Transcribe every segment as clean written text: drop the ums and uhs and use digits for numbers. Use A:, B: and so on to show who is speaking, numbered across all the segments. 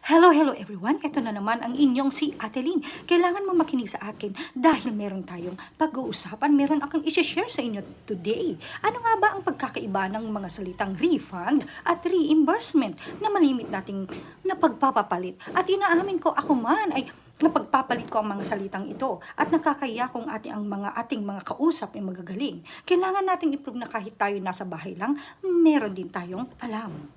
A: Hello everyone. Ito na naman ang inyong si Atelin. Kailangan mo makinig sa akin dahil meron tayong pag-uusapan. Meron akong i-share sa inyo today. Ano nga ba ang pagkakaiba ng mga salitang refund at reimbursement na malimit nating napagpapapalit? At inaamin ko ako man ay napagpapalit ko ang mga salitang ito at nakakaya kung ating mga kausap ay magagaling. Kailangan nating i-prove na kahit tayo nasa bahay lang, meron din tayong alam.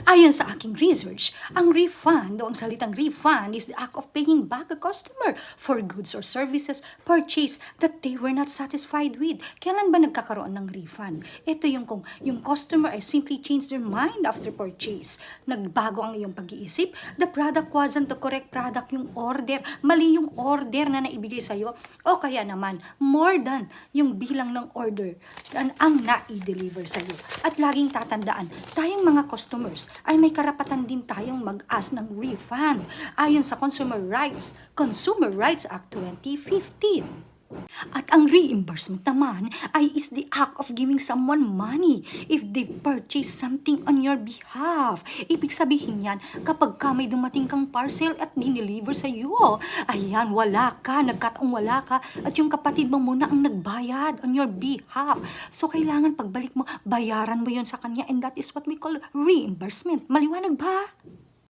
A: Ayon sa aking research, ang refund o ang salitang refund is the act of paying back a customer for goods or services purchased that they were not satisfied with. Kailan ba nagkakaroon ng refund? Ito yung kung yung customer ay simply changed their mind after purchase. Nagbago ang iyong pag-iisip, the product wasn't the correct product, yung order, mali yung order na naibigay sa'yo, o kaya naman, more than yung bilang ng order ang na-i-deliver sa'yo. At laging tatandaan, tayong mga customers ay may karapatan din tayong mag-ask ng refund ayon sa Consumer Rights Act 2015. At ang reimbursement naman ay is the act of giving someone money if they purchase something on your behalf. Ibig sabihin yan, kapag may dumating kang parcel at dineliver sa iyo, ayan, nagkataong wala ka, at yung kapatid mo muna ang nagbayad on your behalf. So, kailangan pagbalik mo, bayaran mo yun sa kanya, and that is what we call reimbursement. Maliwanag ba?